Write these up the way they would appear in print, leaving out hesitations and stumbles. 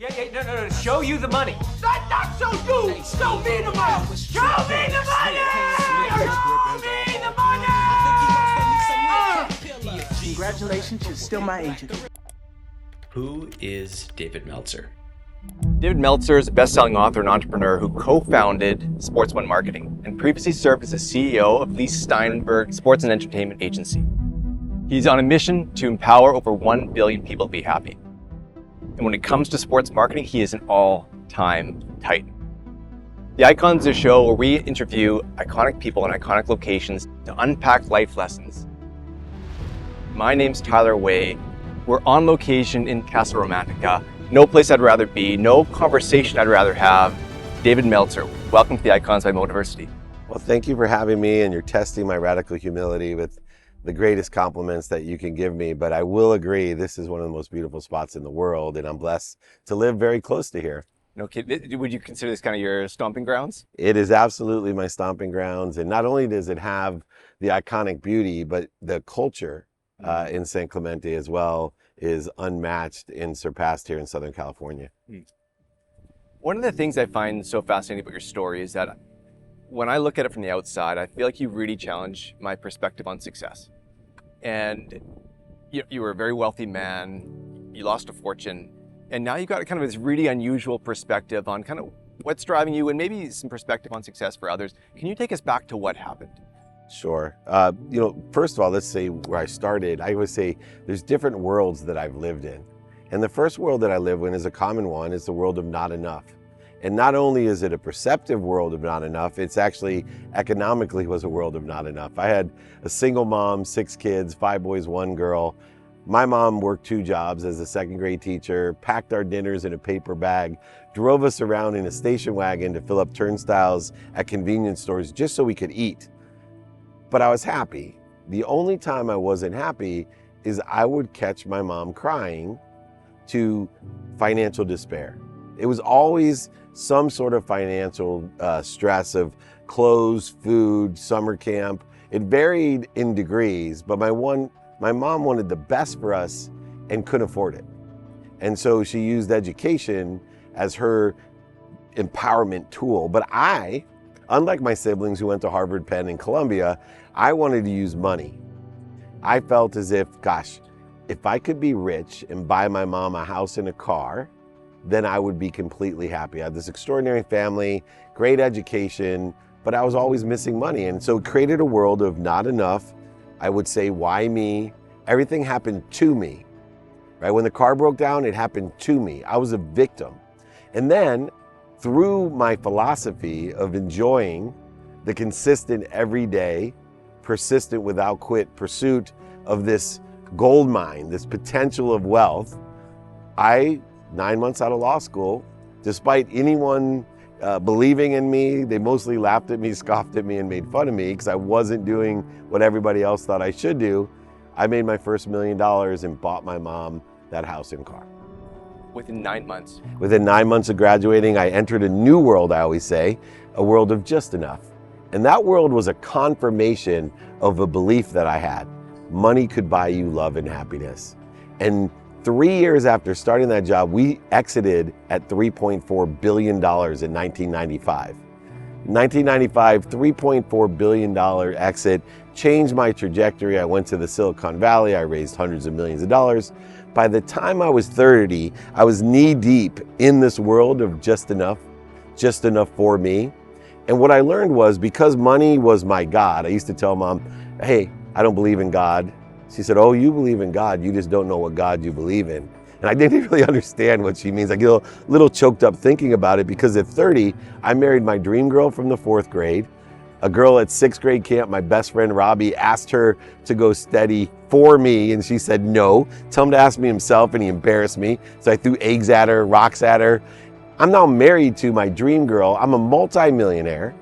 No. Show you the money. Not show you. Show me the money. Show me the money. Show me the money. Congratulations, you're still my agent. Who is David Meltzer? David Meltzer is a best-selling author and entrepreneur who co-founded Sports One Marketing and previously served as the CEO of Lee Steinberg Sports and Entertainment Agency. He's on a mission to empower over 1 billion people to be happy. And when it comes to sports marketing, he is an all-time titan. The Icons is a show where we interview iconic people in iconic locations to unpack life lessons. My name's Tyler Way. We're on location in Casa Romantica. No place I'd rather be, no conversation I'd rather have. David Meltzer, welcome to the Icons by Motiversity. Well, thank you for having me, and you're testing my radical humility with the greatest compliments that you can give me. But I will agree, this is one of the most beautiful spots in the world, and I'm blessed to live very close to here. No kid, would you consider this kind of your stomping grounds? It is absolutely my stomping grounds, and not only does it have the iconic beauty, but the culture in San Clemente as well is unmatched and surpassed here in Southern California. One of the things I find so fascinating about your story is that when I look at it from the outside, I feel like you really challenge my perspective on success. And you were a very wealthy man, you lost a fortune, and now you got kind of this really unusual perspective on kind of what's driving you and maybe some perspective on success for others. Can you take us back to what happened? Sure. First of all, let's say where I started. I would say there's different worlds that I've lived in. And the first world that I live in is a common one. It's the world of not enough. And not only is it a perceptive world of not enough, it's actually economically was a world of not enough. I had a single mom, 6 kids, 5 boys, 1 girl. My mom worked 2 jobs as a second grade teacher, packed our dinners in a paper bag, drove us around in a station wagon to fill up turnstiles at convenience stores just so we could eat. But I was happy. The only time I wasn't happy is I would catch my mom crying to financial despair. It was always some sort of financial stress of clothes, food, summer camp. It varied in degrees, but my mom wanted the best for us and couldn't afford it. And so she used education as her empowerment tool. But I, unlike my siblings who went to Harvard, Penn, and Columbia, I wanted to use money. I felt as if, gosh, if I could be rich and buy my mom a house and a car, then I would be completely happy. I had this extraordinary family, great education, but I was always missing money. And so it created a world of not enough. I would say, why me? Everything happened to me, right? When the car broke down, it happened to me. I was a victim. And then through my philosophy of enjoying the consistent everyday, persistent without quit pursuit of this gold mine, this potential of wealth, 9 months out of law school, despite anyone believing in me, they mostly laughed at me, scoffed at me, and made fun of me because I wasn't doing what everybody else thought I should do. I made my first $1 million and bought my mom that house and car. Within 9 months? Within 9 months of graduating, I entered a new world, I always say, a world of just enough. And that world was a confirmation of a belief that I had. Money could buy you love and happiness. And 3 years after starting that job, we exited at $3.4 billion in 1995. 1995, $3.4 billion exit changed my trajectory. I went to the Silicon Valley. I raised hundreds of millions of dollars. By the time I was 30, I was knee deep in this world of just enough for me. And what I learned was, because money was my God, I used to tell Mom, hey, I don't believe in God. She said, oh, you believe in God, you just don't know what God you believe in. And I didn't really understand what she means. I get a little choked up thinking about it, because at 30, I married my dream girl from the 4th grade. A girl at 6th grade camp, my best friend Robbie asked her to go steady for me, and she said no. Tell him to ask me himself, and he embarrassed me. So I threw eggs at her, rocks at her. I'm now married to my dream girl. I'm a multi-millionaire.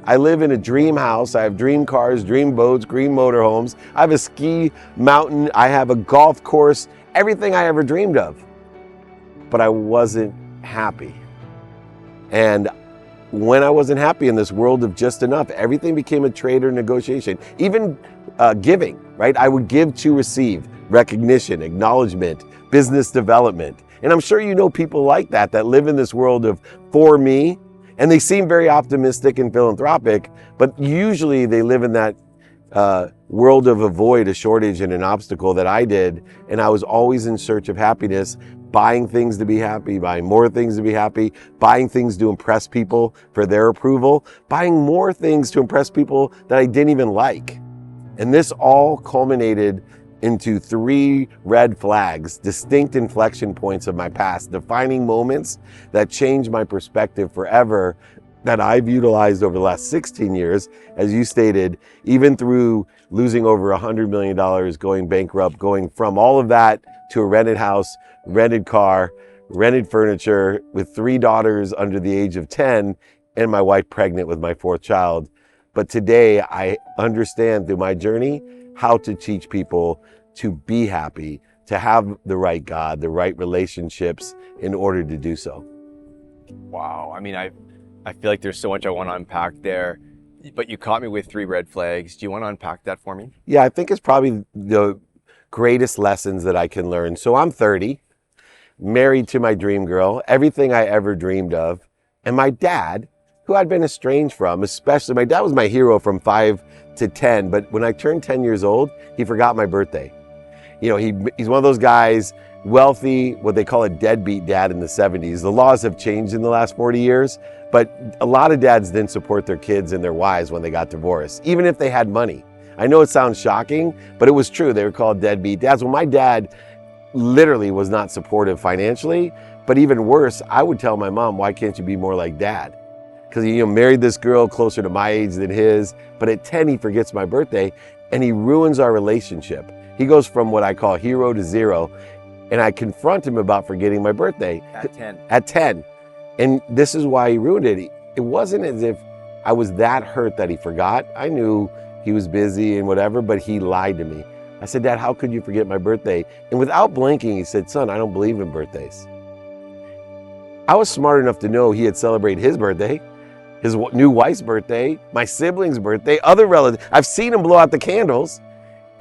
I live in a dream house. I have dream cars, dream boats, dream motorhomes. I have a ski mountain. I have a golf course, everything I ever dreamed of. But I wasn't happy. And when I wasn't happy in this world of just enough, everything became a trade or negotiation. Even giving, right? I would give to receive recognition, acknowledgement, business development. And I'm sure you know people like that live in this world of for me, and they seem very optimistic and philanthropic, but usually they live in that world of a void, a shortage, and an obstacle that I did. And I was always in search of happiness, buying things to be happy, buying more things to be happy, buying things to impress people for their approval, buying more things to impress people that I didn't even like. And this all culminated into 3 red flags, distinct inflection points of my past, defining moments that changed my perspective forever, that I've utilized over the last 16 years, as you stated, even through losing over $100 million, going bankrupt, going from all of that to a rented house, rented car, rented furniture, with 3 daughters under the age of 10, and my wife pregnant with my 4th child. But today I understand through my journey how to teach people to be happy, to have the right God, the right relationships in order to do so. Wow. I mean, I feel like there's so much I want to unpack there, but you caught me with 3 red flags. Do you want to unpack that for me? Yeah, I think it's probably the greatest lessons that I can learn. So I'm 30, married to my dream girl, everything I ever dreamed of. And my dad, who I'd been estranged from, especially my dad was my hero from 5 to 10. But when I turned 10 years old, he forgot my birthday. You know, he's one of those guys, wealthy, what they call a deadbeat dad in the 70s. The laws have changed in the last 40 years, but a lot of dads didn't support their kids and their wives when they got divorced, even if they had money. I know it sounds shocking, but it was true. They were called deadbeat dads. Well, my dad literally was not supportive financially, but even worse, I would tell my mom, why can't you be more like dad? Because he married this girl closer to my age than his, but at 10, he forgets my birthday and he ruins our relationship. He goes from what I call hero to zero, and I confront him about forgetting my birthday. At 10. At 10. And this is why he ruined it. It wasn't as if I was that hurt that he forgot. I knew he was busy and whatever, but he lied to me. I said, Dad, how could you forget my birthday? And without blinking, he said, son, I don't believe in birthdays. I was smart enough to know he had celebrated his birthday, his new wife's birthday, my sibling's birthday, other relatives. I've seen him blow out the candles.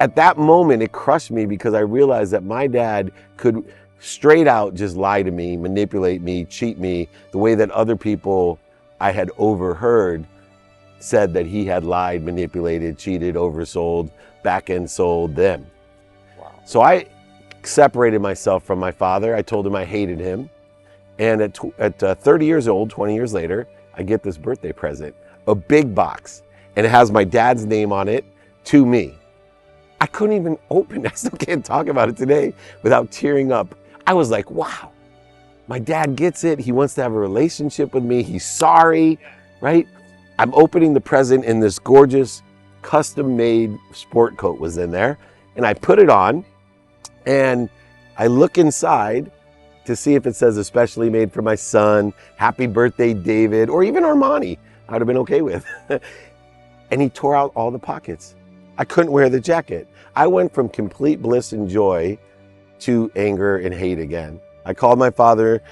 At that moment, it crushed me because I realized that my dad could straight out just lie to me, manipulate me, cheat me, the way that other people I had overheard said that he had lied, manipulated, cheated, oversold, back-end sold them. Wow. So I separated myself from my father. I told him I hated him. And at 30 years old, 20 years later, I get this birthday present, a big box, and it has my dad's name on it to me. I couldn't even open it. I still can't talk about it today without tearing up. I was like, wow, my dad gets it. He wants to have a relationship with me. He's sorry, right? I'm opening the present and this gorgeous custom-made sport coat was in there. And I put it on and I look inside to see if it says especially made for my son, happy birthday, David, or even Armani, I'd have been okay with. And he tore out all the pockets. I couldn't wear the jacket. I went from complete bliss and joy to anger and hate again. I called my father,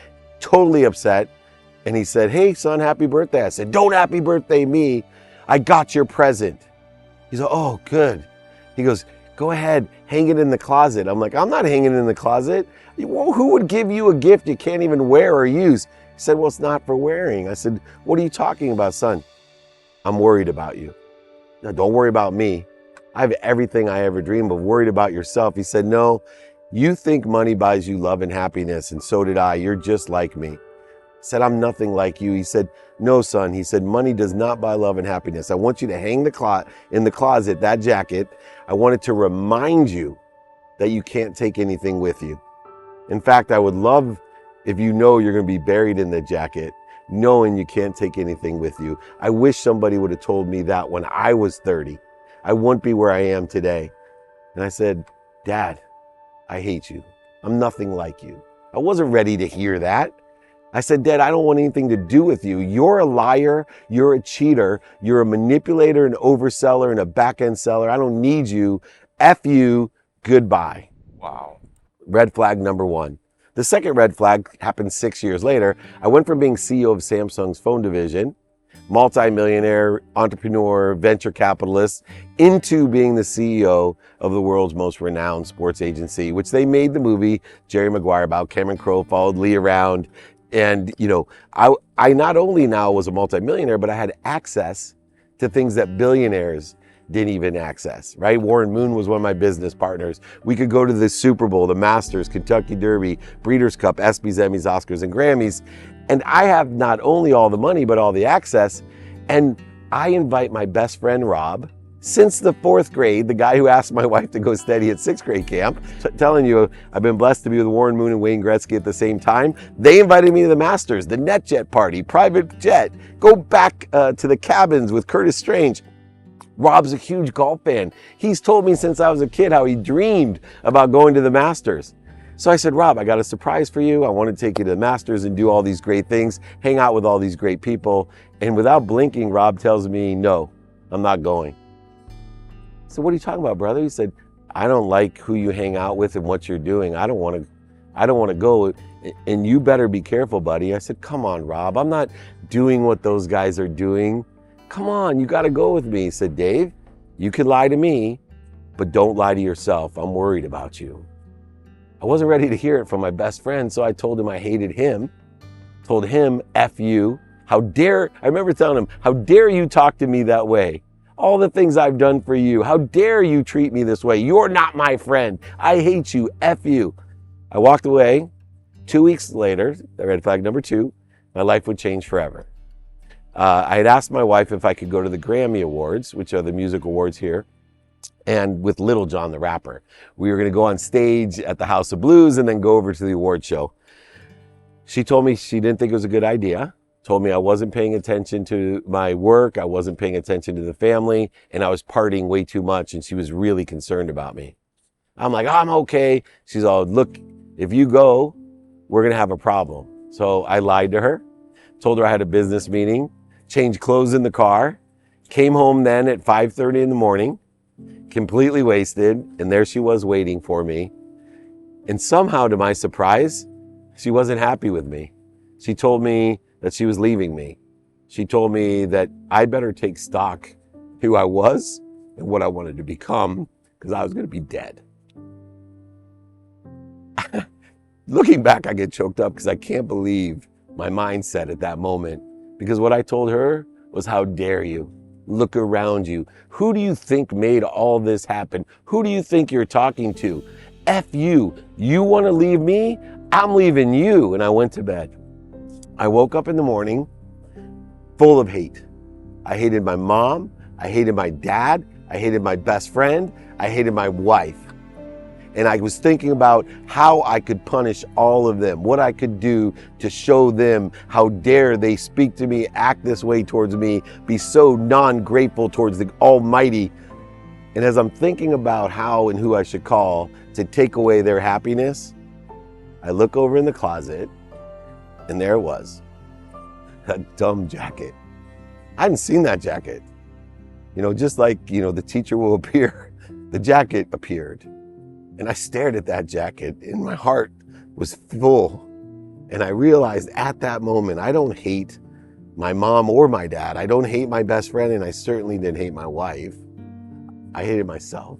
totally upset, and he said, hey son, happy birthday. I said, don't happy birthday me. I got your present. He said, oh, good. He goes, go ahead, hang it in the closet. I'm like, I'm not hanging it in the closet. Well, who would give you a gift you can't even wear or use? He said, well, it's not for wearing. I said, what are you talking about, son? I'm worried about you. No, don't worry about me. I have everything I ever dreamed of. Worried about yourself. He said, no, you think money buys you love and happiness, and so did I. You're just like me. I said, I'm nothing like you. He said, no, son. He said, money does not buy love and happiness. I want you to hang in the closet, that jacket. I wanted to remind you that you can't take anything with you. In fact, I would love if you know you're going to be buried in the jacket, knowing you can't take anything with you. I wish somebody would have told me that when I was 30. I wouldn't be where I am today. And I said, Dad, I hate you. I'm nothing like you. I wasn't ready to hear that. I said, Dad, I don't want anything to do with you. You're a liar. You're a cheater. You're a manipulator, an overseller, and a back-end seller. I don't need you. F you. Goodbye. Wow. Red flag number 1. The second red flag happened 6 years later. I went from being CEO of Samsung's phone division multi-millionaire, entrepreneur, venture capitalist, into being the CEO of the world's most renowned sports agency, which they made the movie Jerry Maguire about. Cameron Crowe followed Lee around. And, I not only now was a multi-millionaire, but I had access to things that billionaires didn't even access, right? Warren Moon was one of my business partners. We could go to the Super Bowl, the Masters, Kentucky Derby, Breeders' Cup, ESPYs, Emmys, Oscars, and Grammys. And I have not only all the money, but all the access. And I invite my best friend, Rob, since the 4th grade, the guy who asked my wife to go steady at 6th grade camp, telling you, I've been blessed to be with Warren Moon and Wayne Gretzky at the same time. They invited me to the Masters, the NetJet party, private jet, go back to the cabins with Curtis Strange. Rob's a huge golf fan. He's told me since I was a kid how he dreamed about going to the Masters. So I said, Rob, I got a surprise for you. I want to take you to the Masters and do all these great things, hang out with all these great people. And without blinking, Rob tells me, no, I'm not going. So what are you talking about, brother? He said, I don't like who you hang out with and what you're doing. I don't want to go, and you better be careful, buddy. I said, come on, Rob. I'm not doing what those guys are doing. Come on, you got to go with me. He said, Dave, you can lie to me, but don't lie to yourself. I'm worried about you. I wasn't ready to hear it from my best friend, so I told him I hated him. Told him, F you. I remember telling him, how dare you talk to me that way? All the things I've done for you. How dare you treat me this way? You're not my friend. I hate you. F you. I walked away. 2 weeks later, red flag number 2, my life would change forever. I had asked my wife if I could go to the Grammy Awards, which are the music awards here, and with Little John the rapper. We were going to go on stage at the House of Blues and then go over to the award show. She told me she didn't think it was a good idea, told me I wasn't paying attention to my work, I wasn't paying attention to the family, and I was partying way too much, and she was really concerned about me. I'm like, I'm okay. She's all, look, if you go, we're going to have a problem. So I lied to her, told her I had a business meeting, changed clothes in the car, came home then at 5:30 in the morning, completely wasted, and there she was waiting for me. And somehow, to my surprise, she wasn't happy with me. She told me that she was leaving me. She told me that I better take stock who I was and what I wanted to become, because I was going to be dead. Looking back, I get choked up because I can't believe my mindset at that moment. Because what I told her was, how dare you? Look around you. Who do you think made all this happen? Who do you think you're talking to? F you. You want to leave me? I'm leaving you. And I went to bed. I woke up in the morning full of hate. I hated my mom. I hated my dad. I hated my best friend. I hated my wife. And I was thinking about how I could punish all of them, what I could do to show them how dare they speak to me, act this way towards me, be so non-grateful towards the Almighty. And as I'm thinking about how and who I should call to take away their happiness, I look over in the closet, and there it was, that dumb jacket. I hadn't seen that jacket. Just like, the teacher will appear, the jacket appeared. And I stared at that jacket, and my heart was full. And I realized at that moment, I don't hate my mom or my dad. I don't hate my best friend, and I certainly didn't hate my wife. I hated myself.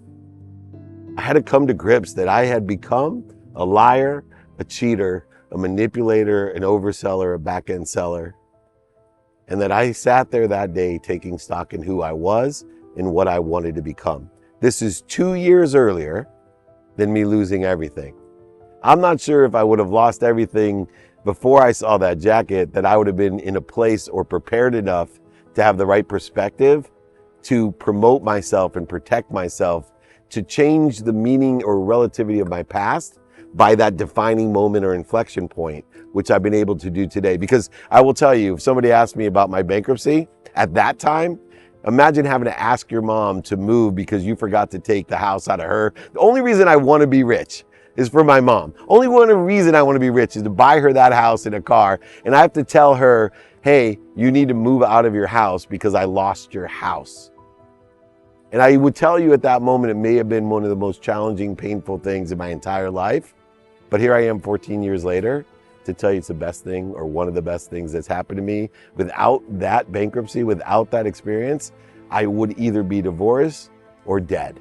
I had to come to grips that I had become a liar, a cheater, a manipulator, an overseller, a back-end seller. And that I sat there that day taking stock in who I was and what I wanted to become. This is 2 years earlier than me losing everything. I'm not sure if I would have lost everything before I saw that jacket, that I would have been in a place or prepared enough to have the right perspective to promote myself and protect myself, to change the meaning or relativity of my past by that defining moment or inflection point, which I've been able to do today. Because I will tell you, if somebody asked me about my bankruptcy at that time, imagine having to ask your mom to move because you forgot to take the house out of her. The only reason I want to be rich is for my mom. Only one reason I want to be rich is to buy her that house and a car. And I have to tell her, hey, you need to move out of your house because I lost your house. And I would tell you at that moment, it may have been one of the most challenging, painful things in my entire life. But here I am 14 years later, to tell you it's the best thing or one of the best things that's happened to me. Without that bankruptcy, without that experience, I would either be divorced or dead.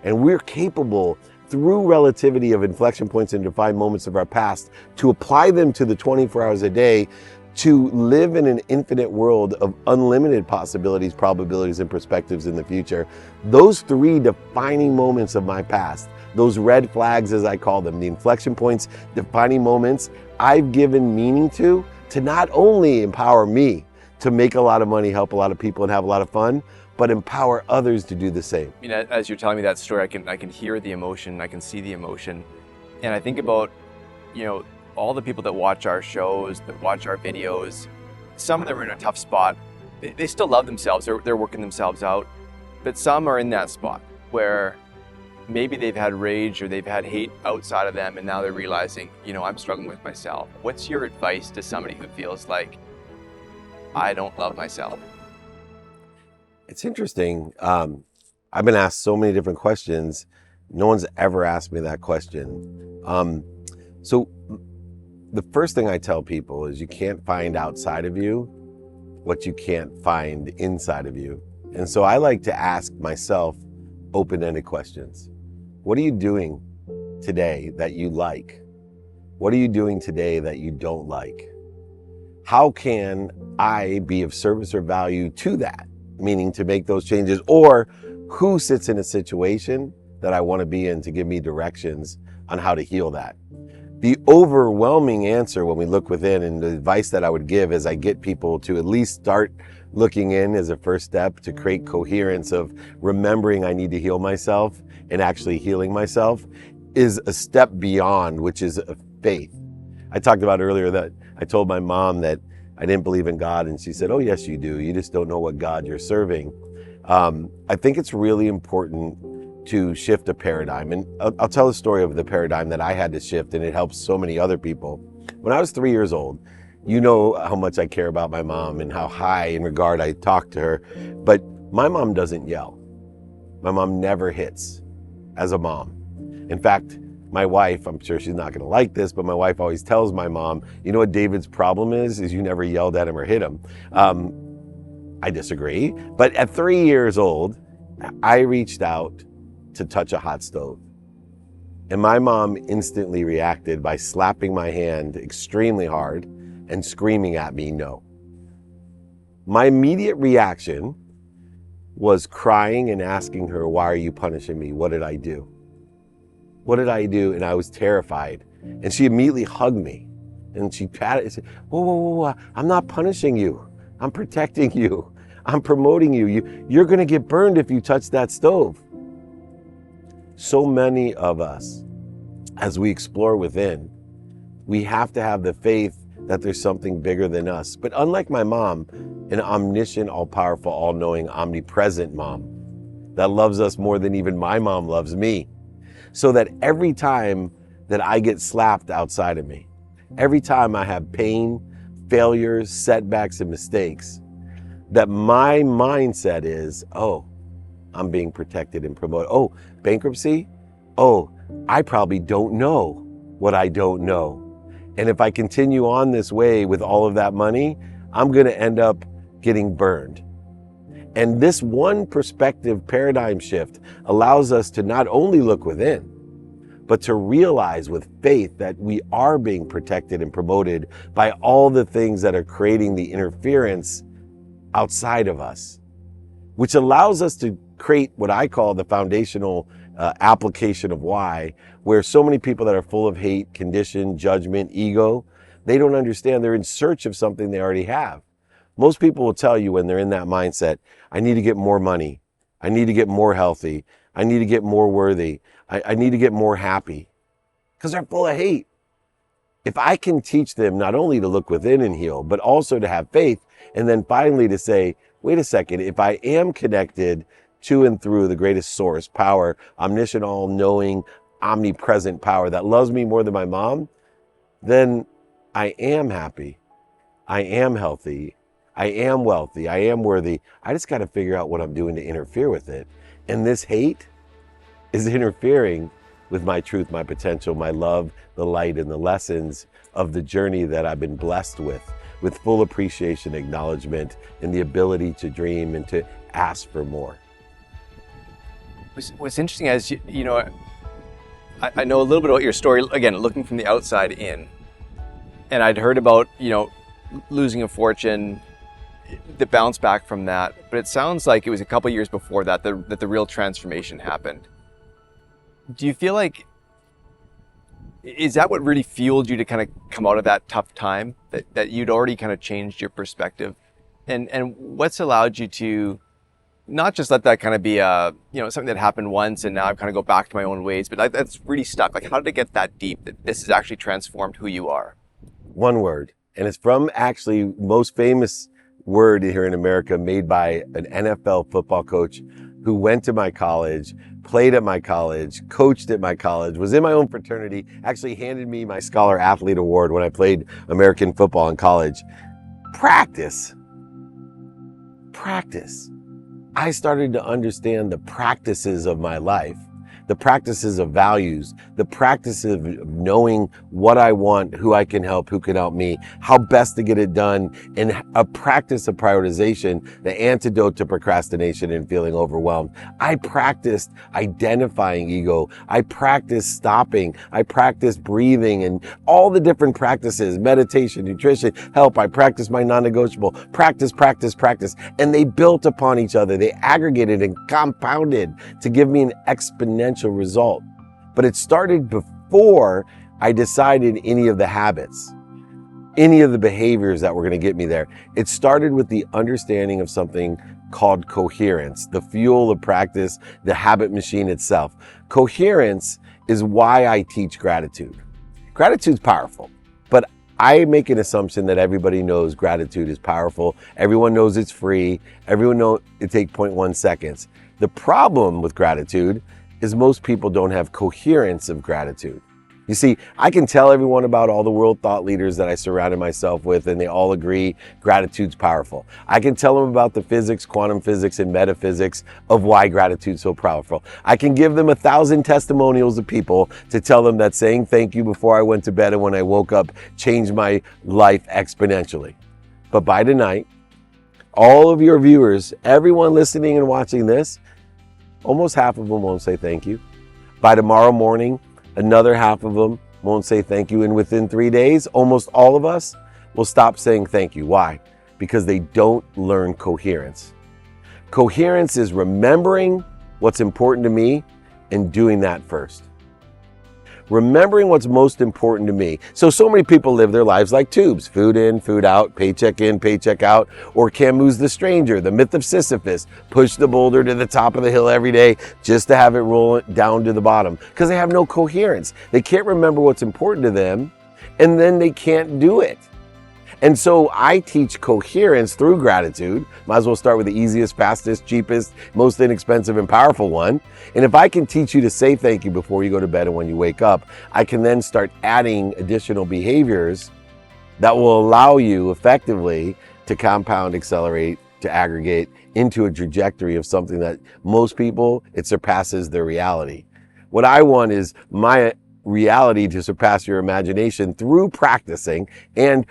And we're capable, through relativity of inflection points and defined moments of our past, to apply them to the 24 hours a day, to live in an infinite world of unlimited possibilities, probabilities, and perspectives in the future. Those three defining moments of my past, those red flags as I call them, the inflection points, defining moments, I've given meaning to not only empower me to make a lot of money, help a lot of people, and have a lot of fun, but empower others to do the same. You know, as you're telling me that story, I can hear the emotion, I can see the emotion, and I think about, you know, all the people that watch our shows, that watch our videos. Some of them are in a tough spot. They still love themselves, they're working themselves out, but some are in that spot where maybe they've had rage or they've had hate outside of them, and now they're realizing, you know, I'm struggling with myself. What's your advice to somebody who feels like, I don't love myself? It's interesting. I've been asked so many different questions. No one's ever asked me that question. So the first thing I tell people is you can't find outside of you what you can't find inside of you. And so I like to ask myself open-ended questions. What are you doing today that you like? What are you doing today that you don't like? How can I be of service or value to that? Meaning to make those changes, or who sits in a situation that I want to be in to give me directions on how to heal that. The overwhelming answer when we look within, and the advice that I would give as I get people to at least start looking in as a first step to create coherence of remembering I need to heal myself and actually healing myself, is a step beyond, which is faith. I talked about earlier that I told my mom that I didn't believe in God, and she said, oh yes you do, you just don't know what God you're serving. I think it's really important to shift a paradigm, and I'll tell the story of the paradigm that I had to shift, and it helps so many other people. When I was 3 years old, you know how much I care about my mom and how high in regard I talk to her, but my mom doesn't yell. My mom never hits as a mom. In fact, my wife, I'm sure she's not gonna like this, but my wife always tells my mom, you know what David's problem is you never yelled at him or hit him. I disagree, but at 3 years old, I reached out to touch a hot stove. And my mom instantly reacted by slapping my hand extremely hard and screaming at me, no. My immediate reaction was crying and asking her, why are you punishing me? What did I do? What did I do? And I was terrified. And she immediately hugged me and she patted and said, whoa, whoa, whoa, I'm not punishing you. I'm protecting you. I'm promoting you. You're gonna get burned if you touch that stove. So many of us, as we explore within, we have to have the faith that there's something bigger than us. But unlike my mom, an omniscient, all-powerful, all-knowing, omnipresent mom that loves us more than even my mom loves me. So that every time that I get slapped outside of me, every time I have pain, failures, setbacks, and mistakes, that my mindset is, oh, I'm being protected and promoted. Oh, bankruptcy? Oh, I probably don't know what I don't know. And if I continue on this way with all of that money, I'm gonna end up getting burned. And this one perspective paradigm shift allows us to not only look within, but to realize with faith that we are being protected and promoted by all the things that are creating the interference outside of us, which allows us to create what I call the foundational application of why, where so many people that are full of hate, condition, judgment, ego, they don't understand they're in search of something they already have. Most people will tell you when they're in that mindset, I need to get more money. I need to get more healthy. I need to get more worthy. I need to get more happy, because they're full of hate. If I can teach them not only to look within and heal, but also to have faith, and then finally to say, wait a second, if I am connected to and through the greatest source, power, omniscient, all-knowing, omnipresent power that loves me more than my mom, then I am happy. I am healthy. I am wealthy. I am worthy. I just got to figure out what I'm doing to interfere with it. And this hate is interfering with my truth, my potential, my love, the light, and the lessons of the journey that I've been blessed with full appreciation, acknowledgement, and the ability to dream and to ask for more. What's interesting is, you know, I know a little bit about your story, again, looking from the outside in. And I'd heard about, you know, losing a fortune, the bounce back from that. But it sounds like it was a couple years before that the real transformation happened. Do you feel like, is that what really fueled you to kind of come out of that tough time, that you'd already kind of changed your perspective? And what's allowed you to not just let that kind of be something that happened once and now I've kind of go back to my own ways, but that's really stuck? Like, how did it get that deep that this has actually transformed who you are? One word, and it's from actually most famous word here in America, made by an NFL football coach who went to my college, played at my college, coached at my college, was in my own fraternity, actually handed me my Scholar Athlete Award when I played American football in college. Practice. Practice. I started to understand the practices of my life, the practices of values, the practice of knowing what I want, who I can help, who can help me, how best to get it done, and a practice of prioritization, the antidote to procrastination and feeling overwhelmed. I practiced identifying ego. I practiced stopping. I practiced breathing and all the different practices, meditation, nutrition, help. I practiced my non-negotiable. Practice. And they built upon each other. They aggregated and compounded to give me an exponential result. But it started before I decided any of the habits, any of the behaviors that were going to get me there. It started with the understanding of something called coherence, the fuel of practice, the habit machine itself. Coherence is why I teach gratitude. Gratitude's powerful, but I make an assumption that everybody knows gratitude is powerful. Everyone knows it's free. Everyone knows it takes 0.1 seconds. The problem with gratitude is most people don't have coherence of gratitude. You see, I can tell everyone about all the world thought leaders that I surrounded myself with, and they all agree gratitude's powerful. I can tell them about the physics, quantum physics, and metaphysics of why gratitude's so powerful. I can give them 1,000 testimonials of people to tell them that saying thank you before I went to bed and when I woke up changed my life exponentially. But by tonight, all of your viewers, everyone listening and watching this, almost half of them won't say thank you. By tomorrow morning, another half of them won't say thank you. And within 3 days, almost all of us will stop saying thank you. Why? Because they don't learn coherence. Coherence is remembering what's important to me and doing that first. Remembering what's most important to me. So many people live their lives like tubes, food in, food out, paycheck in, paycheck out, or Camus' The Stranger, the myth of Sisyphus, push the boulder to the top of the hill every day just to have it roll down to the bottom, because they have no coherence. They can't remember what's important to them, and then they can't do it. And so I teach coherence through gratitude. Might as well start with the easiest, fastest, cheapest, most inexpensive and powerful one. And if I can teach you to say thank you before you go to bed and when you wake up, I can then start adding additional behaviors that will allow you effectively to compound, accelerate, to aggregate into a trajectory of something that most people, it surpasses their reality. What I want is my reality to surpass your imagination through practicing and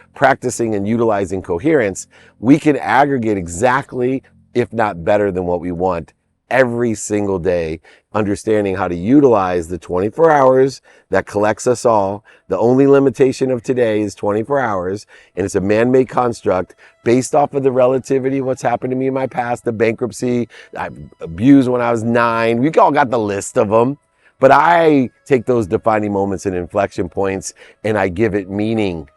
utilizing coherence. We can aggregate exactly, if not better than what we want every single day, understanding how to utilize the 24 hours that collects us all. The only limitation of today is 24 hours, and it's a man-made construct based off of the relativity of what's happened to me in my past, the bankruptcy, I abused when I was 9. We all got the list of them. But I take those defining moments and inflection points and I give it meaning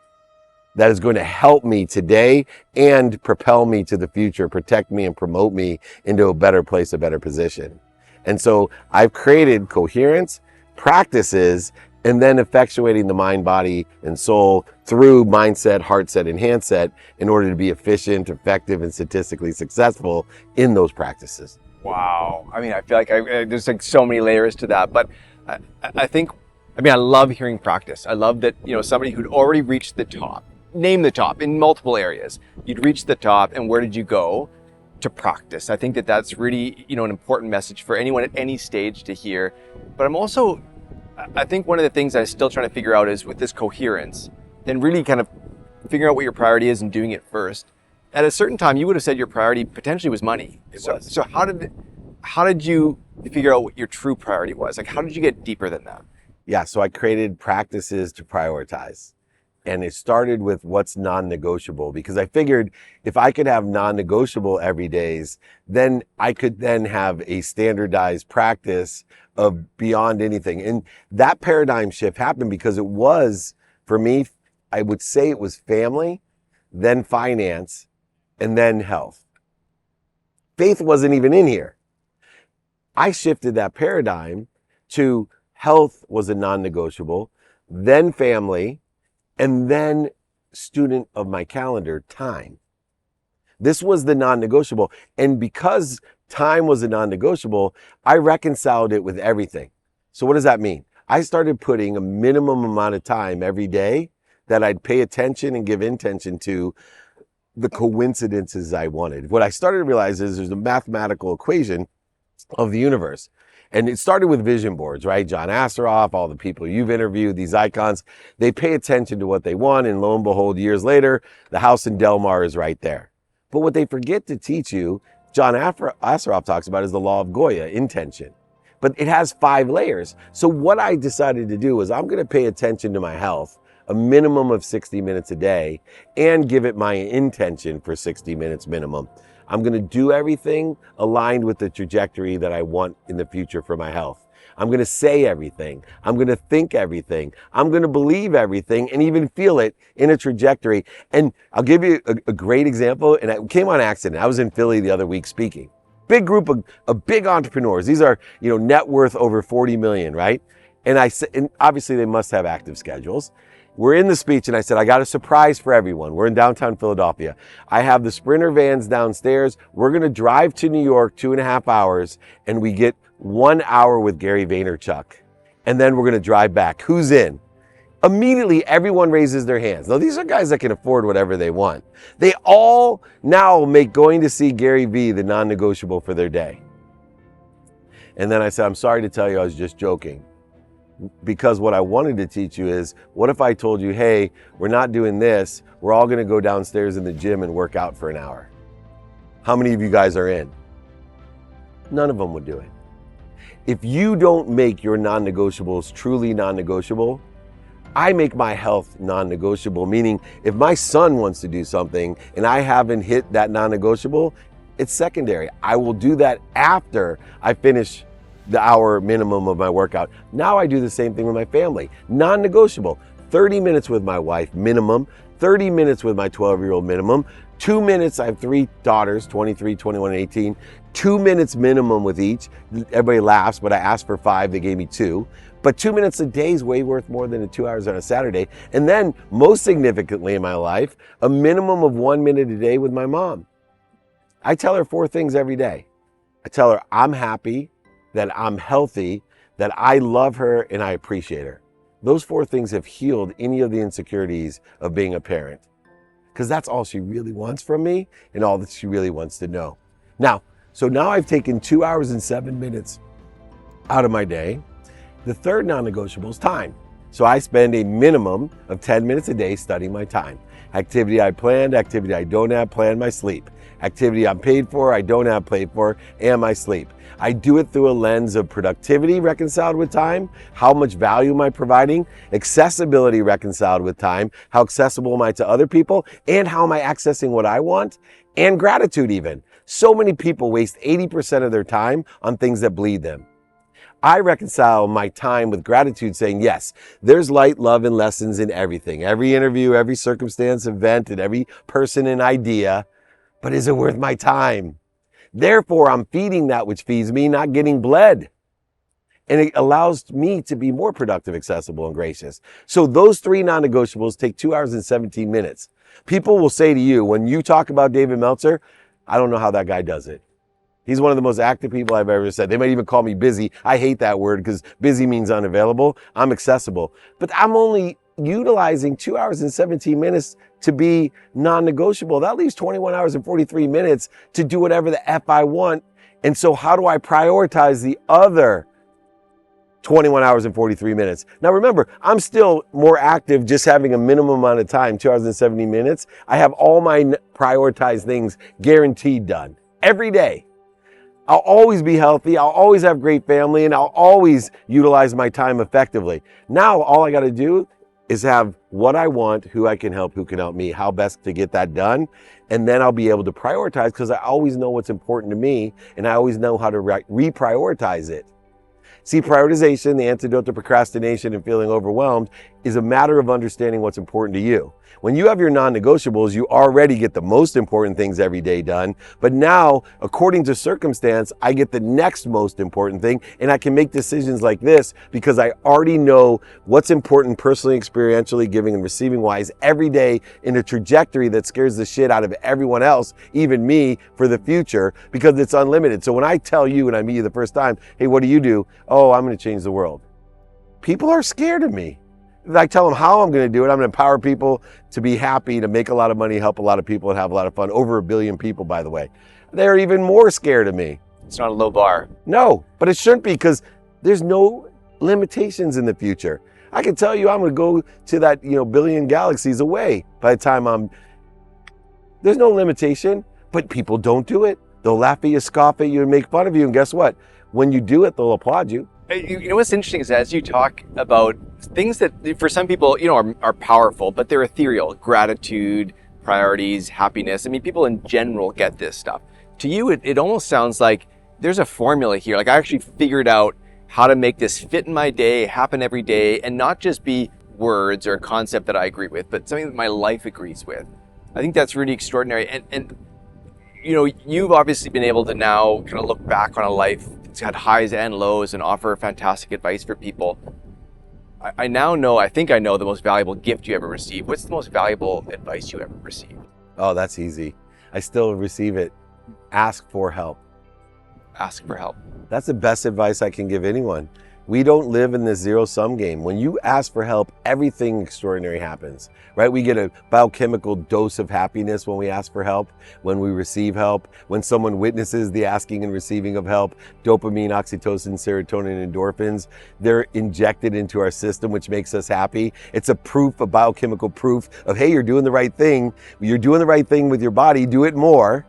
that is going to help me today and propel me to the future, protect me and promote me into a better place, a better position. And so I've created coherence, practices, and then effectuating the mind, body, and soul through mindset, heart set, and handset in order to be efficient, effective, and statistically successful in those practices. Wow. I mean, I feel like there's like so many layers to that, but I think, I love hearing practice. I love that, somebody who'd already reached the top, name the top in multiple areas. You'd reached the top, and where did you go? To practice. I think that's really, an important message for anyone at any stage to hear. But I'm also, I think one of the things I'm still trying to figure out is with this coherence, and really kind of figuring out what your priority is and doing it first. At a certain time, you would have said your priority potentially was money. So how did you figure out what your true priority was? Like, how did you get deeper than that? Yeah, so I created practices to prioritize. And it started with what's non-negotiable, because I figured if I could have non-negotiable every days, then I could then have a standardized practice of beyond anything. And that paradigm shift happened because it was, for me, I would say it was family, then finance, and then health. Faith wasn't even in here. I shifted that paradigm to health was a non-negotiable, then family, and then student of my calendar, time. This was the non-negotiable. And because time was a non-negotiable, I reconciled it with everything. So what does that mean? I started putting a minimum amount of time every day that I'd pay attention and give intention to the coincidences I wanted. What I started to realize is there's a mathematical equation of the universe. And it started with vision boards, right? John Asseroff, all the people you've interviewed, these icons, they pay attention to what they want. And lo and behold, years later, the house in Del Mar is right there. But what they forget to teach you, John Asseroff talks about, is the law of Goya, intention. But it has 5 layers. So what I decided to do was I'm going to pay attention to my health, a minimum of 60 minutes a day, and give it my intention for 60 minutes minimum. I'm going to do everything aligned with the trajectory that I want in the future for my health. I'm going to say everything. I'm going to think everything. I'm going to believe everything and even feel it in a trajectory. And I'll give you a great example. And it came on accident. I was in Philly the other week speaking. Big group of big entrepreneurs. These are, net worth over 40 million, right? And I said, and obviously they must have active schedules. We're in the speech and I said, I got a surprise for everyone. We're in downtown Philadelphia. I have the Sprinter vans downstairs. We're going to drive to New York 2.5 hours and we get 1 hour with Gary Vaynerchuk. And then we're going to drive back. Who's in? Immediately, everyone raises their hands. Now, these are guys that can afford whatever they want. They all now make going to see Gary V the non-negotiable for their day. And then I said, I'm sorry to tell you, I was just joking. Because what I wanted to teach you is, what if I told you, hey, we're not doing this. We're all going to go downstairs in the gym and work out for an hour. How many of you guys are in? None of them would do it. If you don't make your non-negotiables truly non-negotiable, I make my health non-negotiable, meaning if my son wants to do something and I haven't hit that non-negotiable, it's secondary. I will do that after I finish the hour minimum of my workout. Now I do the same thing with my family. Non-negotiable. 30 minutes with my wife minimum, 30 minutes with my 12-year-old minimum, 2 minutes, I have 3 daughters, 23, 21, and 18, 2 minutes minimum with each. Everybody laughs, but I asked for 5, they gave me 2. But 2 minutes a day is way worth more than 2 hours on a Saturday. And then, most significantly in my life, a minimum of 1 minute a day with my mom. I tell her 4 things every day. I tell her I'm happy, that I'm healthy, that I love her and I appreciate her. Those 4 things have healed any of the insecurities of being a parent. Because that's all she really wants from me and all that she really wants to know. Now I've taken 2 hours and 7 minutes out of my day. The third non-negotiable is time. So I spend a minimum of 10 minutes a day studying my time. Activity I planned, activity I don't have planned, my sleep. Activity I'm paid for, I don't have paid for, and my sleep. I do it through a lens of productivity reconciled with time, how much value am I providing, accessibility reconciled with time, how accessible am I to other people, and how am I accessing what I want, and gratitude even. So many people waste 80% of their time on things that bleed them. I reconcile my time with gratitude, saying, yes, there's light, love, and lessons in everything. Every interview, every circumstance, event, and every person and idea. But is it worth my time? Therefore, I'm feeding that which feeds me, not getting bled. And it allows me to be more productive, accessible, and gracious. So those 3 non-negotiables take 2 hours and 17 minutes. People will say to you, when you talk about David Meltzer, I don't know how that guy does it. He's one of the most active people I've ever said. They might even call me busy. I hate that word because busy means unavailable. I'm accessible. But I'm only utilizing 2 hours and 17 minutes to be non-negotiable. That leaves 21 hours and 43 minutes to do whatever the F I want. And so how do I prioritize the other 21 hours and 43 minutes. Now remember, I'm still more active just having a minimum amount of time, 2 hours and 70 minutes. I have all my prioritized things guaranteed done every day. I'll always be healthy, I'll always have great family, and I'll always utilize my time effectively. Now, all I gotta do is have what I want, who I can help, who can help me, how best to get that done. And then I'll be able to prioritize because I always know what's important to me and I always know how to reprioritize it. See, prioritization, the antidote to procrastination and feeling overwhelmed, is a matter of understanding what's important to you. When you have your non-negotiables, you already get the most important things every day done. But now, according to circumstance, I get the next most important thing, and I can make decisions like this because I already know what's important personally, experientially, giving and receiving wise every day in a trajectory that scares the shit out of everyone else, even me, for the future, because it's unlimited. So when I tell you, and I meet you the first time, hey, what do you do? Oh, I'm going to change the world. People are scared of me. I tell them how I'm going to do it. I'm going to empower people to be happy, to make a lot of money, help a lot of people, and have a lot of fun. Over 1 billion people, by the way. They're even more scared of me. It's not a low bar. No, but it shouldn't be because there's no limitations in the future. I can tell you I'm going to go to that, billion galaxies away by the time there's no limitation, but people don't do it. They'll laugh at you, scoff at you, and make fun of you. And guess what? When you do it, they'll applaud you. You know what's interesting is as you talk about things that for some people, are powerful, but they're ethereal. Gratitude, priorities, happiness. I mean, people in general get this stuff. To you, it almost sounds like there's a formula here. Like I actually figured out how to make this fit in my day, happen every day, and not just be words or a concept that I agree with, but something that my life agrees with. I think that's really extraordinary. And you've obviously been able to now kind of look back on a life that's had highs and lows and offer fantastic advice for people. I think I know the most valuable gift you ever received. What's the most valuable advice you ever received? Oh, that's easy. I still receive it. Ask for help. Ask for help. That's the best advice I can give anyone. We don't live in this zero-sum game. When you ask for help, everything extraordinary happens, right? We get a biochemical dose of happiness when we ask for help, when we receive help, when someone witnesses the asking and receiving of help, dopamine, oxytocin, serotonin, endorphins, they're injected into our system, which makes us happy. It's a biochemical proof of, hey, you're doing the right thing. You're doing the right thing with your body, do it more.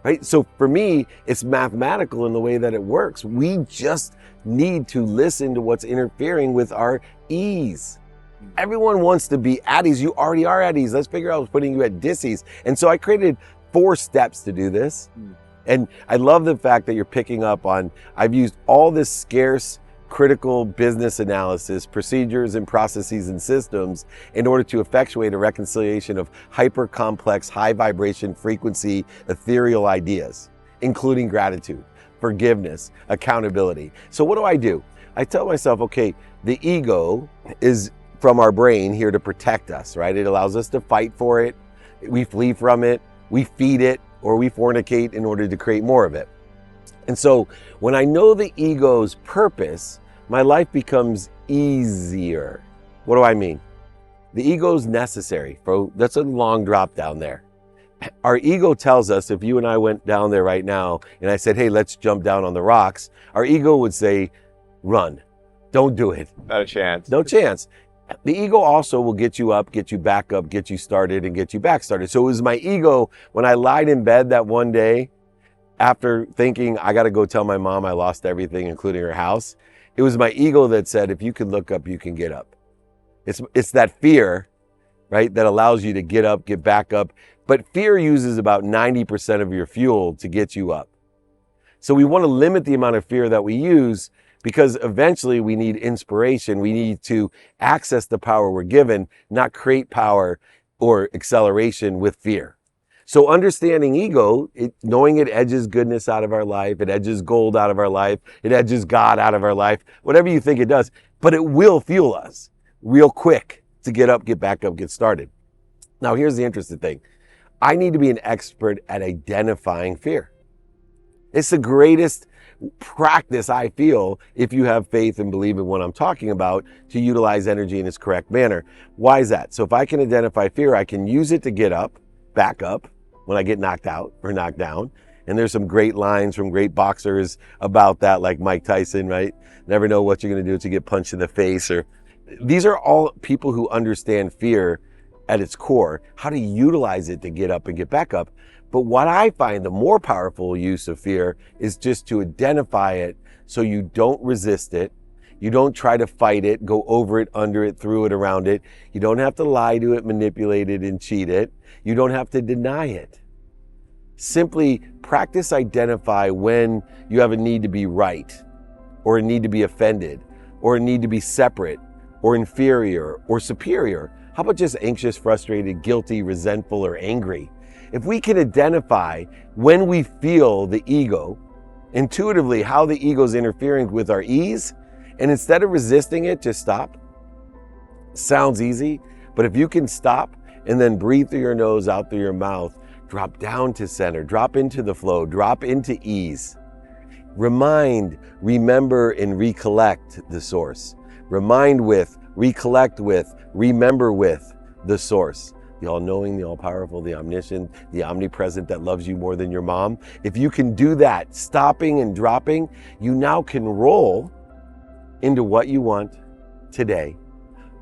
Right? So for me, it's mathematical in the way that it works. We just need to listen to what's interfering with our ease. Everyone wants to be at ease. You already are at ease. Let's figure out what's putting you at dis-ease. And so I created 4 steps to do this. And I love the fact that you're picking up on, I've used all this scarce, critical business analysis, procedures and processes and systems in order to effectuate a reconciliation of hyper-complex, high-vibration frequency, ethereal ideas, including gratitude, forgiveness, accountability. So what do? I tell myself, okay, the ego is from our brain here to protect us, right? It allows us to fight for it, we flee from it, we feed it, or we fornicate in order to create more of it. And so when I know the ego's purpose, my life becomes easier. What do I mean? The ego's necessary. That's a long drop down there. Our ego tells us, if you and I went down there right now and I said, hey, let's jump down on the rocks, our ego would say, run. Don't do it. Not a chance. No chance. The ego also will get you up, get you back up, get you started, and get you back started. So it was my ego when I lied in bed that one day after thinking, I got to go tell my mom I lost everything, including her house. It was my ego that said, if you can look up, you can get up. It's that fear, right, that allows you to get up, get back up. But fear uses about 90% of your fuel to get you up. So we want to limit the amount of fear that we use because eventually we need inspiration. We need to access the power we're given, not create power or acceleration with fear. So understanding ego, knowing it edges goodness out of our life, it edges gold out of our life, it edges God out of our life, whatever you think it does, but it will fuel us real quick to get up, get back up, get started. Now, here's the interesting thing. I need to be an expert at identifying fear. It's the greatest practice, I feel, if you have faith and believe in what I'm talking about, to utilize energy in its correct manner. Why is that? So if I can identify fear, I can use it to get up, back up when I get knocked out or knocked down. And there's some great lines from great boxers about that, like Mike Tyson, right? Never know what you're going to do until you get punched in the face. Or these are all people who understand fear at its core, how to utilize it to get up and get back up. But what I find the more powerful use of fear is just to identify it so you don't resist it. You don't try to fight it, go over it, under it, through it, around it. You don't have to lie to it, manipulate it, and cheat it. You don't have to deny it. Simply practice identify when you have a need to be right, or a need to be offended, or a need to be separate, or inferior, or superior. How about just anxious, frustrated, guilty, resentful, or angry? If we can identify when we feel the ego, intuitively how the ego is interfering with our ease, and instead of resisting it, just stop. Sounds easy, but if you can stop and then breathe through your nose, out through your mouth, drop down to center, drop into the flow, drop into ease. Remind, remember, and recollect the source. Remind with, recollect with, remember with the source. The all-knowing, the all-powerful, the omniscient, the omnipresent that loves you more than your mom. If you can do that, stopping and dropping, you now can roll into what you want today,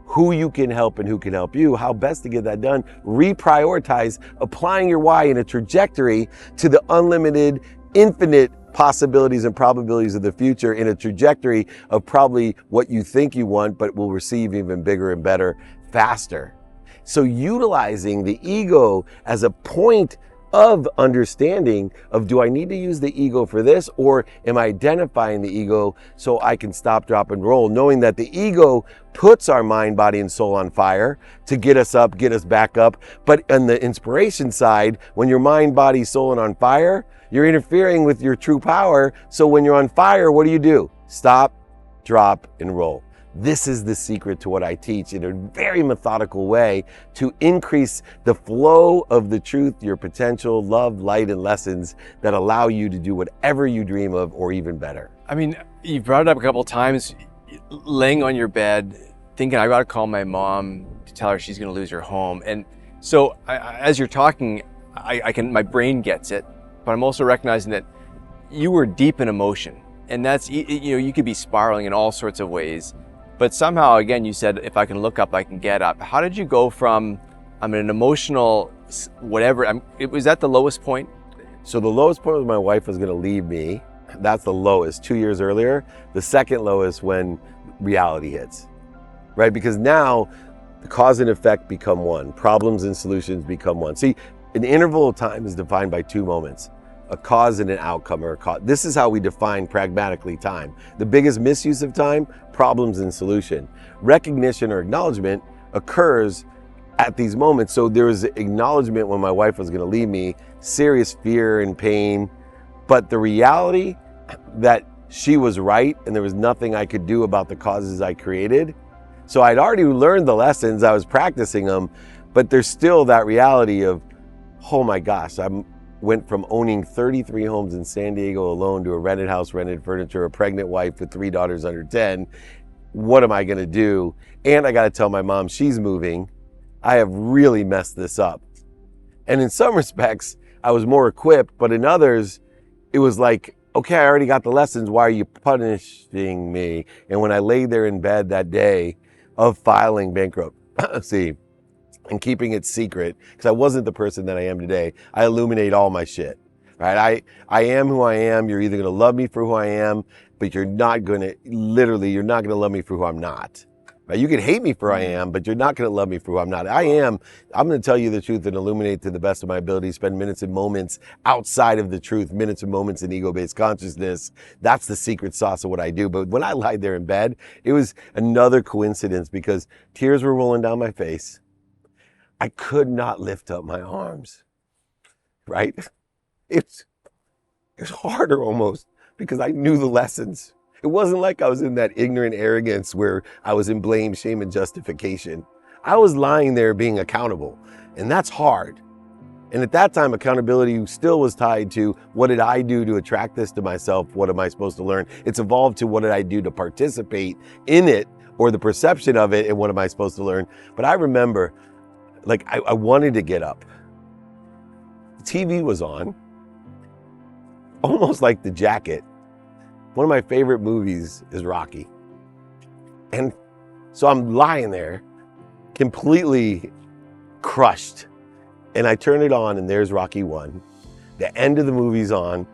who you can help and who can help you, how best to get that done, reprioritize, applying your why in a trajectory to the unlimited, infinite possibilities and probabilities of the future, in a trajectory of probably what you think you want, but will receive even bigger and better, faster. So utilizing the ego as a point of understanding of, do I need to use the ego for this, or am I identifying the ego so I can stop, drop, and roll, knowing that the ego puts our mind, body, and soul on fire to get us up, get us back up. But on the inspiration side, when your mind, body, soul are on fire, you're interfering with your true power. So when you're on fire, what do? Stop, drop, and roll. This is the secret to what I teach in a very methodical way to increase the flow of the truth, your potential, love, light, and lessons that allow you to do whatever you dream of, or even better. I mean, you've brought it up a couple of times, laying on your bed, thinking, I gotta call my mom to tell her she's gonna lose her home. And so as you're talking, my brain gets it, but I'm also recognizing that you were deep in emotion. And that's, you could be spiraling in all sorts of ways. But somehow, again, you said, if I can look up, I can get up. How did you go from, I'm an emotional, whatever, was that the lowest point? So the lowest point was my wife was gonna leave me. That's the lowest, 2 years earlier. The second lowest when reality hits, right? Because now the cause and effect become one. Problems and solutions become one. See, an interval of time is defined by 2 moments. A cause and an outcome, or a cause. This is how we define pragmatically time. The biggest misuse of time, problems and solution. Recognition or acknowledgement occurs at these moments. So there was acknowledgement when my wife was gonna leave me, serious fear and pain, but the reality that she was right and there was nothing I could do about the causes I created. So I'd already learned the lessons, I was practicing them, but there's still that reality of, oh my gosh, went from owning 33 homes in San Diego alone to a rented house, rented furniture, a pregnant wife with 3 daughters under 10. What am I gonna do? And I gotta tell my mom she's moving. I have really messed this up. And in some respects, I was more equipped, but in others, it was like, okay, I already got the lessons, why are you punishing me? And when I laid there in bed that day of filing bankruptcy, and keeping it secret, because I wasn't the person that I am today. I illuminate all my shit, right? I am who I am. You're either gonna love me for who I am, but you're not gonna love me for who I'm not. Right? You can hate me for who I am, but you're not gonna love me for who I'm not. I'm gonna tell you the truth and illuminate to the best of my ability, spend minutes and moments outside of the truth, minutes and moments in ego-based consciousness. That's the secret sauce of what I do. But when I lied there in bed, it was another coincidence because tears were rolling down my face. I could not lift up my arms, right? It's harder almost because I knew the lessons. It wasn't like I was in that ignorant arrogance where I was in blame, shame, and justification. I was lying there being accountable, and that's hard. And at that time, accountability still was tied to, what did I do to attract this to myself? What am I supposed to learn? It's evolved to, what did I do to participate in it, or the perception of it, and what am I supposed to learn? But I remember, I wanted to get up. The TV was on. almost like the jacket. One of my favorite movies is Rocky. And so I'm lying there, completely crushed. And I turn it on and there's Rocky 1. The end of the movie's on,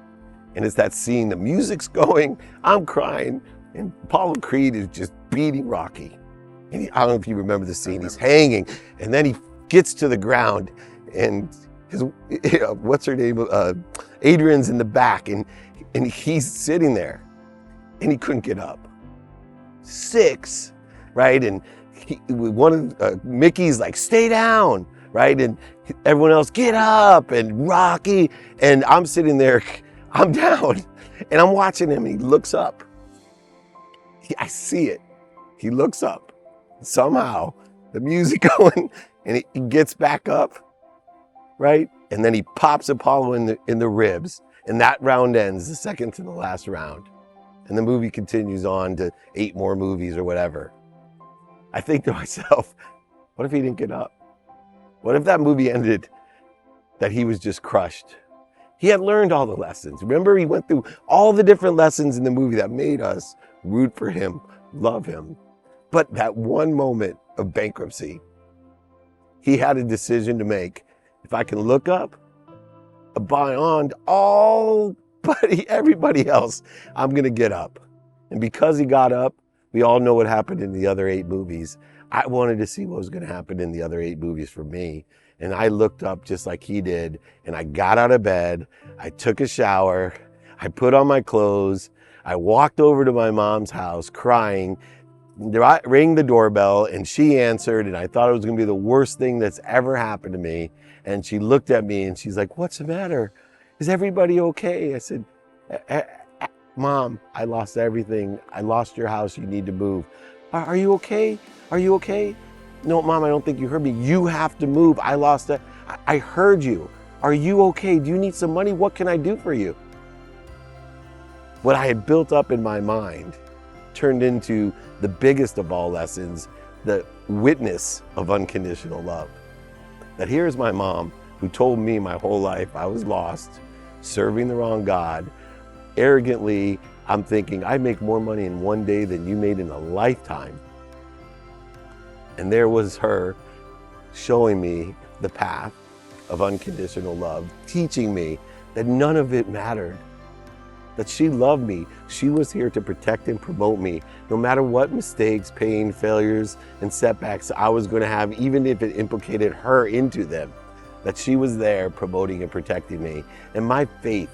and it's that scene, the music's going, I'm crying, and Apollo Creed is just beating Rocky. And I don't know if you remember the scene, he's hanging, and then he gets to the ground, and his, what's her name, Adrian's in the back, and he's sitting there, and he couldn't get up. 6, right? And one of Mickey's like, stay down, right? And everyone else, get up, and Rocky, and I'm sitting there, I'm down, and I'm watching him, and he looks up. I see it. He looks up. Somehow, the music going, and he gets back up, right? And then he pops Apollo in the ribs, and that round ends, the second to the last round. And the movie continues on to 8 more movies or whatever. I think to myself, what if he didn't get up? What if that movie ended that he was just crushed? He had learned all the lessons. Remember, he went through all the different lessons in the movie that made us root for him, love him. But that one moment of bankruptcy, he had a decision to make. If I can look up beyond everybody else, I'm gonna get up. And because he got up, we all know what happened in the other 8 movies. I wanted to see what was gonna happen in the other 8 movies for me. And I looked up just like he did, and I got out of bed, I took a shower, I put on my clothes, I walked over to my mom's house crying, rang the doorbell, and she answered, and I thought it was gonna be the worst thing that's ever happened to me. And she looked at me and she's like, what's the matter? Is everybody okay? I said, Mom, I lost everything. I lost your house, you need to move. Are you okay? Are you okay? No, Mom, I don't think you heard me. You have to move. I lost it. I heard you. Are you okay? Do you need some money? What can I do for you? What I had built up in my mind turned into the biggest of all lessons, the witness of unconditional love. That here's my mom who told me my whole life I was lost, serving the wrong God. Arrogantly, I'm thinking I make more money in one day than you made in a lifetime. And there was her showing me the path of unconditional love, teaching me that none of it mattered, that she loved me. She was here to protect and promote me, no matter what mistakes, pain, failures, and setbacks I was going to have, even if it implicated her into them, that she was there promoting and protecting me. And my faith,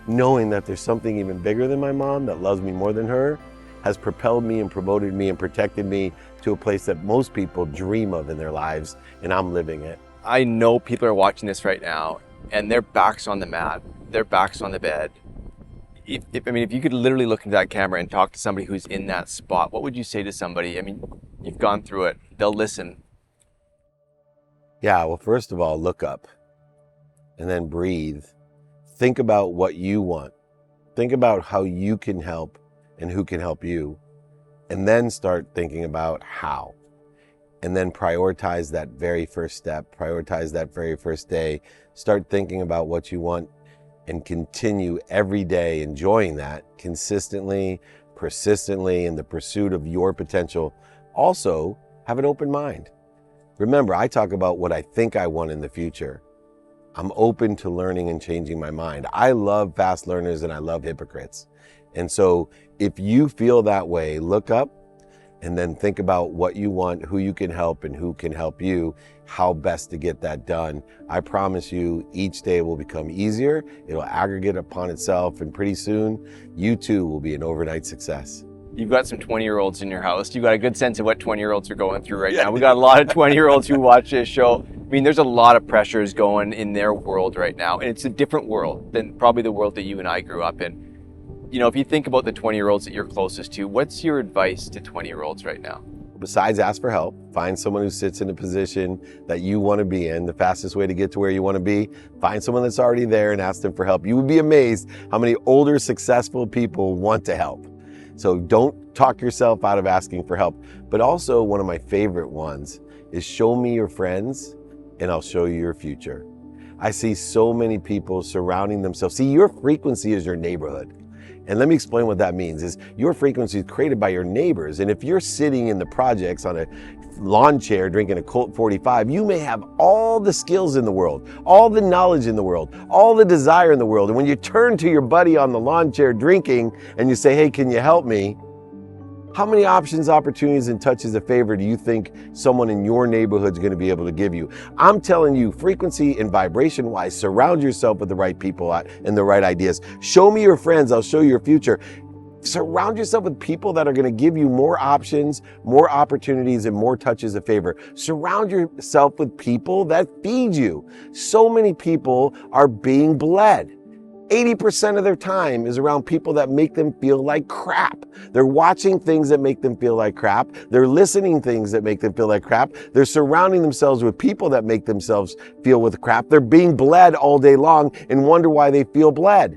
knowing that there's something even bigger than my mom that loves me more than her, has propelled me and promoted me and protected me to a place that most people dream of in their lives, and I'm living it. I know people are watching this right now and their back's on the mat, their back's on the bed. If you could literally look into that camera and talk to somebody who's in that spot, what would you say to somebody? I mean, you've gone through it, they'll listen. Yeah, well, first of all, look up and then breathe. Think about what you want. Think about how you can help and who can help you. And then start thinking about how. And then prioritize that very first step, prioritize that very first day. Start thinking about what you want and continue every day enjoying that consistently, persistently in the pursuit of your potential. Also, have an open mind. Remember, I talk about what I think I want in the future. I'm open to learning and changing my mind. I love fast learners and I love hypocrites. And so if you feel that way, look up and then think about what you want, who you can help and who can help you, how best to get that done. I promise you, each day will become easier. It'll aggregate upon itself, and pretty soon, you too will be an overnight success. You've got some 20-year-olds in your house. You've got a good sense of what 20-year-olds are going through right now. We got a lot of 20-year-olds who watch this show. I mean, there's a lot of pressures going in their world right now, and it's a different world than probably the world that you and I grew up in. You know, if you think about the 20-year-olds that you're closest to, what's your advice to 20-year-olds right now? Besides ask for help, find someone who sits in a position that you want to be in. The fastest way to get to where you want to be, find someone that's already there and ask them for help. You would be amazed how many older, successful people want to help. So don't talk yourself out of asking for help. But also, one of my favorite ones is show me your friends and I'll show you your future. I see so many people surrounding themselves. See, your frequency is your neighborhood. And let me explain what that means. Is your frequency is created by your neighbors. And if you're sitting in the projects on a lawn chair drinking a Colt 45, you may have all the skills in the world, all the knowledge in the world, all the desire in the world. And when you turn to your buddy on the lawn chair drinking and you say, hey, can you help me? How many options, opportunities, and touches of favor do you think someone in your neighborhood is going to be able to give you? I'm telling you, frequency and vibration wise, surround yourself with the right people and the right ideas. Show me your friends, I'll show you your future. Surround yourself with people that are going to give you more options, more opportunities, and more touches of favor. Surround yourself with people that feed you. So many people are being bled. 80% of their time is around people that make them feel like crap. They're watching things that make them feel like crap. They're listening things that make them feel like crap. They're surrounding themselves with people that make themselves feel with crap. They're being bled all day long and wonder why they feel bled.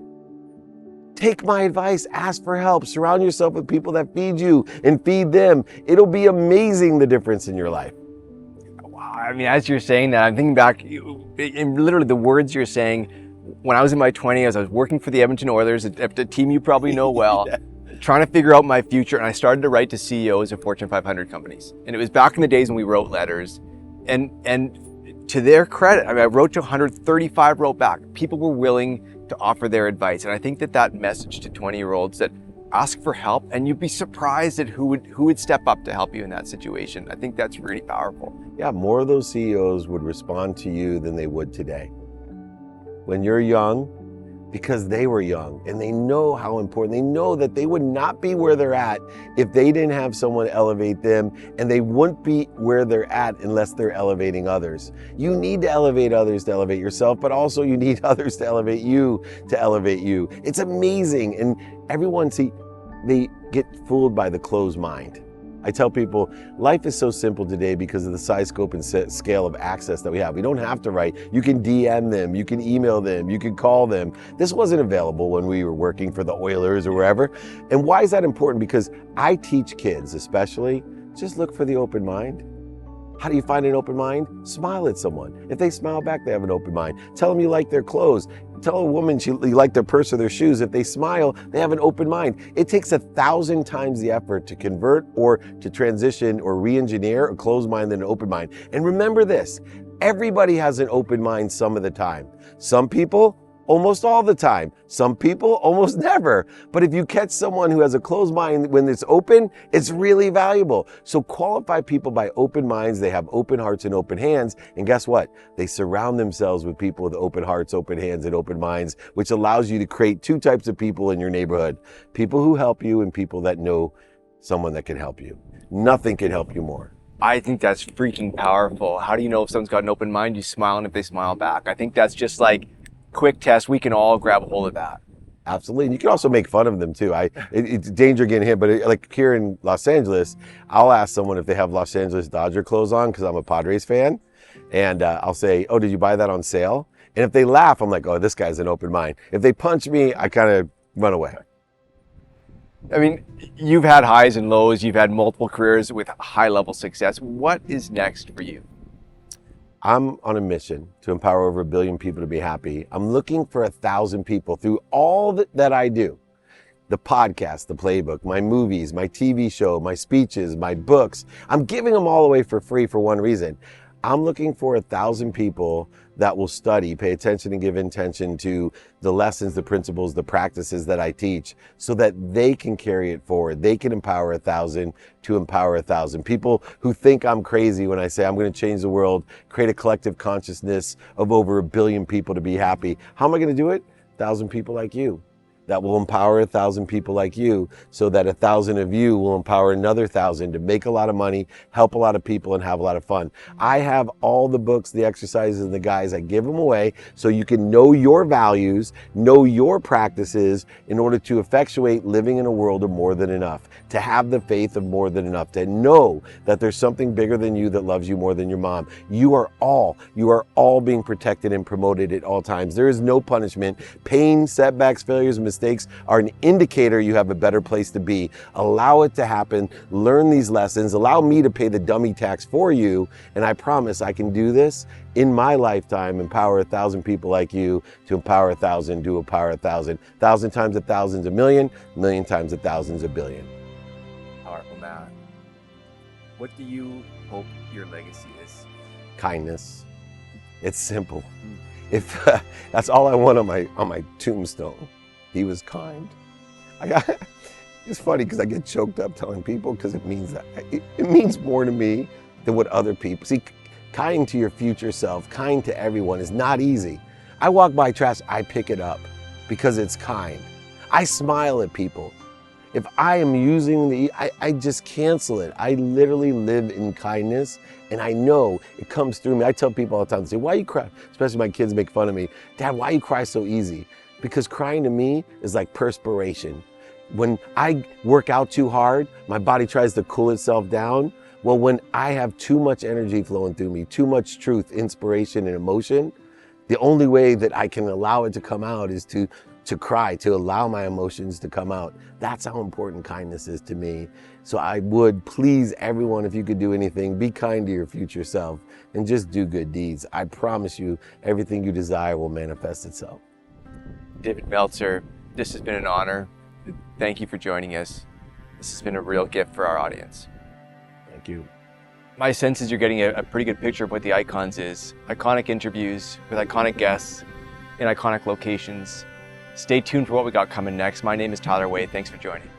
Take my advice, ask for help, surround yourself with people that feed you and feed them. It'll be amazing, the difference in your life. Wow, I mean, as you're saying that, I'm thinking back in literally the words you're saying. When I was in my 20s, I was working for the Edmonton Oilers, a team you probably know well, yeah, trying to figure out my future. And I started to write to CEOs of Fortune 500 companies. And it was back in the days when we wrote letters. And to their credit, I mean, I wrote to 135, wrote back. People were willing to offer their advice. And I think that message to 20-year-olds that ask for help, and you'd be surprised at who would step up to help you in that situation. I think that's really powerful. Yeah, more of those CEOs would respond to you than they would today. When you're young, because they were young and they know how important, they know that they would not be where they're at if they didn't have someone elevate them, and they wouldn't be where they're at unless they're elevating others. You need to elevate others to elevate yourself, but also you need others to elevate you to elevate you. It's amazing. And everyone, see, they get fooled by the closed mind. I tell people, life is so simple today because of the size, scope, and scale of access that we have. We don't have to write. You can DM them, you can email them, you can call them. This wasn't available when we were working for the Oilers or wherever. And why is that important? Because I teach kids, especially, just look for the open mind. How do you find an open mind? Smile at someone. If they smile back, they have an open mind. Tell them you like their clothes. Tell a woman you like their purse or their shoes. If they smile, they have an open mind. It takes 1,000 times the effort to convert or to transition or re-engineer a closed mind than an open mind. And remember this, everybody has an open mind some of the time. Some people, almost all the time. Some people, almost never. But if you catch someone who has a closed mind when it's open, it's really valuable. So qualify people by open minds. They have open hearts and open hands. And guess what? They surround themselves with people with open hearts, open hands, and open minds, which allows you to create two types of people in your neighborhood. People who help you and people that know someone that can help you. Nothing can help you more. I think that's freaking powerful. How do you know if someone's got an open mind? You smile, and if they smile back. I think that's just like quick test. We can all grab a hold of that. Absolutely. And you can also make fun of them too. It's danger getting hit, but like here in Los Angeles, I'll ask someone if they have Los Angeles Dodger clothes on because I'm a Padres fan. And I'll say, oh, did you buy that on sale? And if they laugh, I'm like, oh, this guy's an open mind. If they punch me, I kind of run away. I mean, you've had highs and lows. You've had multiple careers with high level success. What is next for you? I'm on a mission to empower over 1 billion people to be happy. I'm looking for 1,000 people through all that I do. The podcast, the playbook, my movies, my TV show, my speeches, my books. I'm giving them all away for free for one reason. I'm looking for 1,000 people that will study, pay attention, and give intention to the lessons, the principles, the practices that I teach so that they can carry it forward. They can empower 1,000 to empower 1,000. People who think I'm crazy when I say I'm going to change the world, create a collective consciousness of over 1 billion people to be happy. How am I going to do it? 1,000 people like you. That will empower 1,000 people like you so that 1,000 of you will empower another 1,000 to make a lot of money, help a lot of people, and have a lot of fun. I have all the books, the exercises, and the guides. I give them away so you can know your values, know your practices in order to effectuate living in a world of more than enough, to have the faith of more than enough, to know that there's something bigger than you that loves you more than your mom. You are all being protected and promoted at all times. There is no punishment. Pain, setbacks, failures, mistakes, mistakes are an indicator you have a better place to be. Allow it to happen, learn these lessons, allow me to pay the dummy tax for you, and I promise I can do this in my lifetime, empower 1,000 people like you to empower 1,000, to empower 1,000. 1,000 times 1,000's a million, million times 1,000's a billion. Powerful, Matt. What do you hope your legacy is? Kindness. It's simple. If that's all I want on my tombstone, he was kind. It's funny because I get choked up telling people because it means that it means more to me than what other people see. Kind to your future self, kind to everyone is not easy. I walk by trash, I pick it up because it's kind. I smile at people. If I am using I just cancel it. I literally live in kindness, and I know it comes through me. I tell people all the time, they say, why you cry? Especially my kids make fun of me. Dad, why you cry so easy? Because crying to me is like perspiration. When I work out too hard, my body tries to cool itself down. Well, when I have too much energy flowing through me, too much truth, inspiration, and emotion, the only way that I can allow it to come out is to cry, to allow my emotions to come out. That's how important kindness is to me. So I would please everyone, if you could do anything, be kind to your future self and just do good deeds. I promise you, everything you desire will manifest itself. David Meltzer, this has been an honor. Thank you for joining us. This has been a real gift for our audience. Thank you. My sense is you're getting a pretty good picture of what the Icons is. Iconic interviews with iconic guests in iconic locations. Stay tuned for what we got coming next. My name is Tyler Way. Thanks for joining.